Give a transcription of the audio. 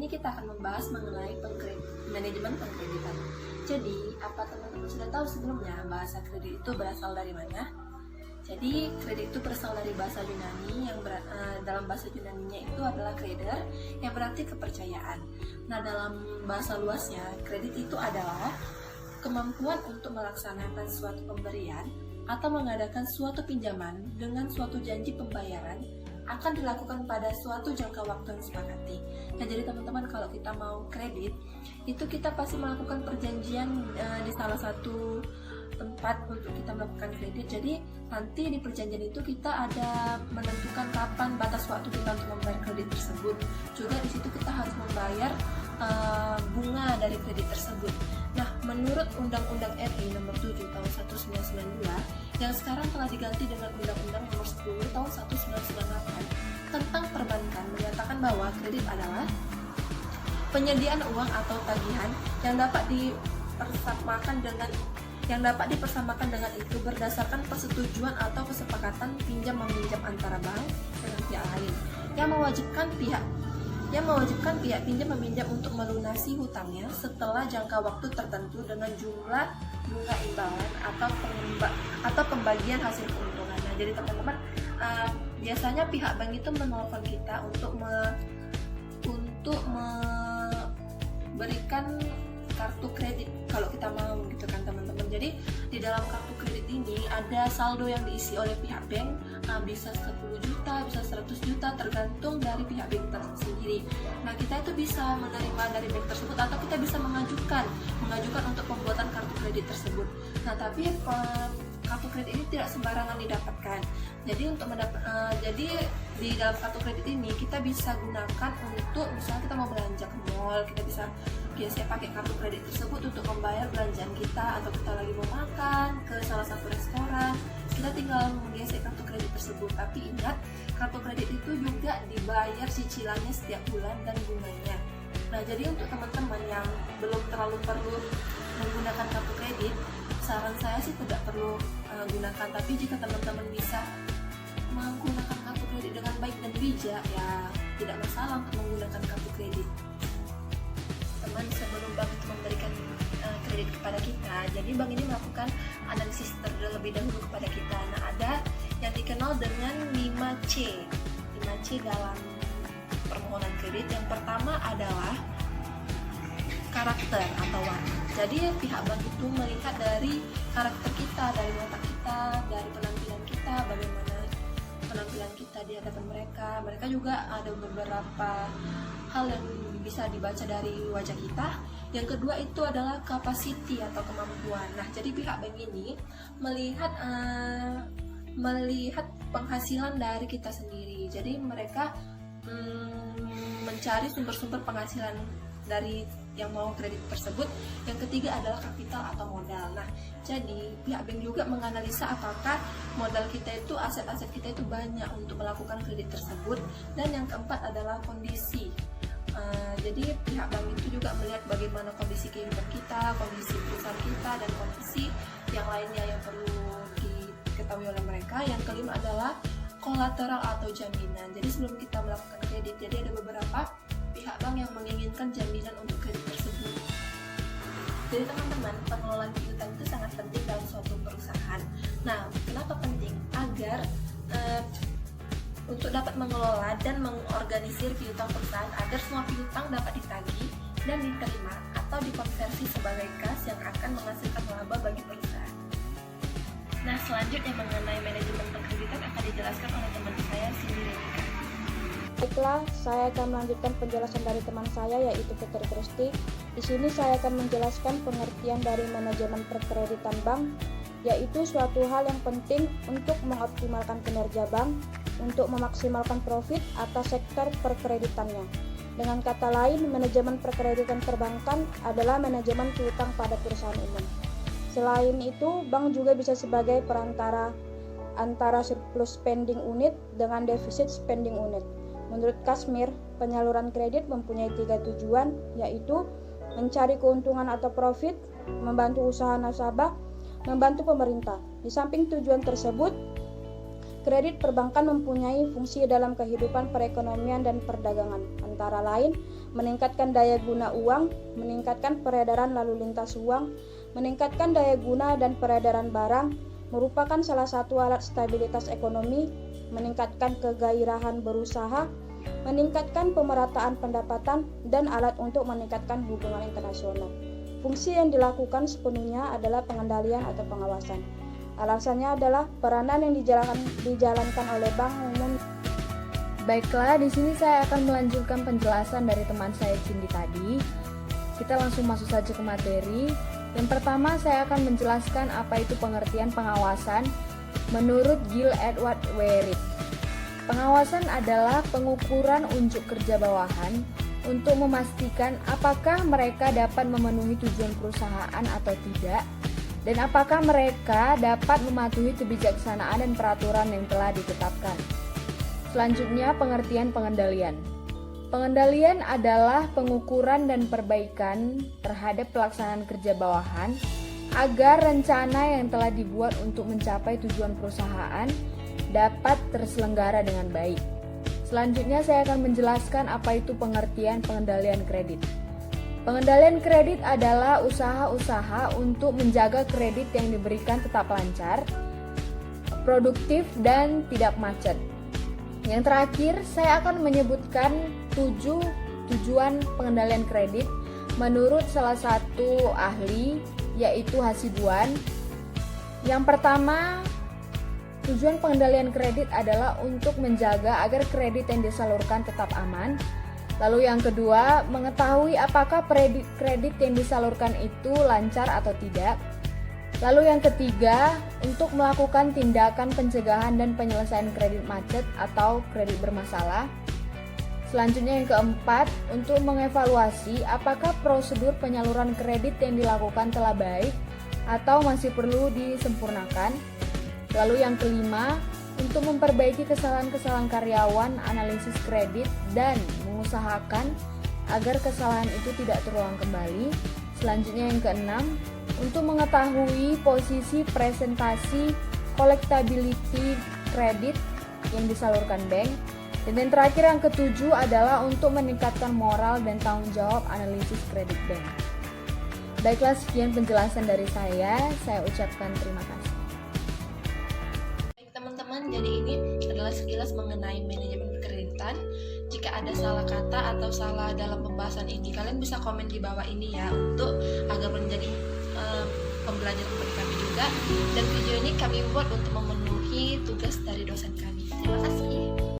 kita akan membahas mengenai manajemen pengkreditan. Jadi, apa teman-teman sudah tahu sebelumnya bahasa kredit itu berasal dari mana? Jadi, kredit itu berasal dari bahasa Yunani yang dalam bahasa Yunaninya itu adalah kreder, yang berarti kepercayaan. Nah, dalam bahasa luasnya, kredit itu adalah kemampuan untuk melaksanakan suatu pemberian atau mengadakan suatu pinjaman dengan suatu janji pembayaran akan dilakukan pada suatu jangka waktu yang disepakati. Nah, jadi teman-teman, kalau kita mau kredit, itu kita pasti melakukan perjanjian di salah satu tempat untuk kita melakukan kredit. Jadi nanti di perjanjian itu kita ada menentukan kapan batas waktu kita untuk membayar kredit tersebut. Juga di situ kita harus membayar bunga dari kredit tersebut. Nah, menurut Undang-Undang RI nomor 7 tahun 1992 yang sekarang telah diganti dengan Undang-Undang nomor 10 tahun 1998 tentang perbankan, menyatakan bahwa kredit adalah penyediaan uang atau tagihan yang dapat dipersamakan dengan itu berdasarkan persetujuan atau kesepakatan pinjam meminjam antara bank dengan pihak lain yang mewajibkan pihak pinjam meminjam untuk melunasi hutangnya setelah jangka waktu tertentu dengan jumlah bunga imbalan atau pembagian hasil keuntungan. Nah, jadi teman-teman, biasanya pihak bank itu menelpon kita untuk memberikan kartu kredit kalau kita mau, gitu kan teman-teman. Jadi di dalam kartu kredit ini ada saldo yang diisi oleh pihak bank, bisa 10 juta, bisa 100 juta, tergantung dari pihak bank tersendiri. Nah, kita itu bisa menerima dari bank tersebut atau kita bisa mengajukan untuk pembuatan kartu kredit tersebut. Nah, tapi kartu kredit ini tidak sembarangan didapatkan. Jadi jadi di dalam kartu kredit ini kita bisa gunakan untuk, misalnya kita mau belanja ke mall, kita bisa biasanya pakai kartu kredit tersebut untuk membayar belanjaan kita, atau kita lagi mau makan ke salah satu restoran, kita tinggal menggesek kartu kredit tersebut. Tapi ingat, kartu kredit itu juga dibayar cicilannya setiap bulan dan bunganya. Nah, jadi untuk teman-teman yang belum terlalu perlu menggunakan kartu kredit, saran saya sih tidak perlu gunakan. Tapi jika teman-teman bisa menggunakan kartu kredit dengan baik dan bijak, ya tidak masalah untuk menggunakan kartu kredit. Teman, sebelum bank itu memberikan kredit kepada kita, jadi bank ini melakukan analisis terlebih dahulu kepada kita. Nah, ada yang dikenal dengan 5C dalam permohonan kredit. Yang pertama adalah karakter atau warna. Jadi pihak bank itu melihat dari karakter kita, dari watak kita, dari penampilan kita, bagaimana penampilan kita di hadapan mereka. Mereka juga ada beberapa hal yang bisa dibaca dari wajah kita. Yang kedua itu adalah capacity atau kemampuan. Nah, jadi pihak bank ini melihat penghasilan dari kita sendiri. Jadi mereka mencari sumber-sumber penghasilan dari yang mau kredit tersebut. Yang ketiga adalah kapital atau modal. Nah, jadi pihak bank juga menganalisa apakah modal kita itu, aset-aset kita itu banyak untuk melakukan kredit tersebut. Dan yang keempat adalah kondisi. Jadi pihak bank itu juga melihat bagaimana kondisi kehidupan kita, kondisi perusahaan kita, dan kondisi yang lainnya yang perlu diketahui oleh mereka. Yang kelima adalah kolateral atau jaminan. Jadi sebelum kita melakukan kredit, jadi ada beberapa pihak bank yang menginginkan jaminan untuk kredit tersebut. Jadi teman-teman, pengelolaan piutang itu sangat penting dalam suatu perusahaan. Nah, kenapa penting? Agar untuk dapat mengelola dan mengorganisir piutang perusahaan agar semua piutang dapat ditagih dan diterima atau dikonversi sebagai kas yang akan menghasilkan laba bagi perusahaan. Nah, selanjutnya mengenai manajemen pengkreditan akan dijelaskan oleh teman saya, Cindy Renika. Baiklah, saya akan melanjutkan penjelasan dari teman saya, yaitu Putri Kristi. Di sini saya akan menjelaskan pengertian dari manajemen perkreditan bank, yaitu suatu hal yang penting untuk mengoptimalkan kinerja bank untuk memaksimalkan profit atas sektor perkreditannya. Dengan kata lain, manajemen perkreditan perbankan adalah manajemen piutang pada perusahaan umum. Selain itu, bank juga bisa sebagai perantara antara surplus spending unit dengan defisit spending unit. Menurut Kashmir, penyaluran kredit mempunyai 3 tujuan, yaitu mencari keuntungan atau profit, membantu usaha nasabah, membantu pemerintah. Di samping tujuan tersebut, Kredit perbankan mempunyai fungsi dalam kehidupan perekonomian dan perdagangan, antara lain meningkatkan daya guna uang, meningkatkan peredaran lalu lintas uang, meningkatkan daya guna dan peredaran barang, merupakan salah satu alat stabilitas ekonomi, meningkatkan kegairahan berusaha, meningkatkan pemerataan pendapatan, dan alat untuk meningkatkan hubungan internasional. Fungsi yang dilakukan sepenuhnya adalah pengendalian atau pengawasan. Alasannya adalah peranan yang dijalankan oleh bank umum. Baiklah, di sini saya akan melanjutkan penjelasan dari teman saya Cindy tadi. Kita langsung masuk saja ke materi. Yang pertama, saya akan menjelaskan apa itu pengertian pengawasan menurut Gill Edward Werik. Pengawasan adalah pengukuran unjuk kerja bawahan untuk memastikan apakah mereka dapat memenuhi tujuan perusahaan atau tidak, dan apakah mereka dapat mematuhi kebijaksanaan dan peraturan yang telah ditetapkan. Selanjutnya, pengertian pengendalian. Pengendalian adalah pengukuran dan perbaikan terhadap pelaksanaan kerja bawahan agar rencana yang telah dibuat untuk mencapai tujuan perusahaan dapat terselenggara dengan baik. Selanjutnya saya akan menjelaskan apa itu pengertian pengendalian kredit. Pengendalian kredit adalah usaha-usaha untuk menjaga kredit yang diberikan tetap lancar, produktif, dan tidak macet. Yang terakhir, saya akan menyebutkan 7 tujuan pengendalian kredit menurut salah satu ahli, yaitu Hasibuan. Yang pertama, tujuan pengendalian kredit adalah untuk menjaga agar kredit yang disalurkan tetap aman. Lalu yang kedua, mengetahui apakah kredit yang disalurkan itu lancar atau tidak. Lalu yang ketiga, untuk melakukan tindakan pencegahan dan penyelesaian kredit macet atau kredit bermasalah. Selanjutnya yang keempat, untuk mengevaluasi apakah prosedur penyaluran kredit yang dilakukan telah baik atau masih perlu disempurnakan. Lalu yang kelima, untuk memperbaiki kesalahan-kesalahan karyawan analisis kredit dan mengusahakan agar kesalahan itu tidak terulang kembali. Selanjutnya yang keenam, untuk mengetahui posisi presentasi collectability kredit yang disalurkan bank. Dan yang terakhir yang ketujuh adalah untuk meningkatkan moral dan tanggung jawab analisis kredit bank. Baiklah, sekian penjelasan dari saya ucapkan terima kasih. Baik teman-teman, jadi ini adalah sekilas mengenai manajemen perkreditan. Jika ada salah kata atau salah dalam pembahasan ini, kalian bisa komen di bawah ini ya, untuk agar menjadi pembelajaran bagi kami juga. Dan video ini kami buat untuk memenuhi tugas dari dosen kami.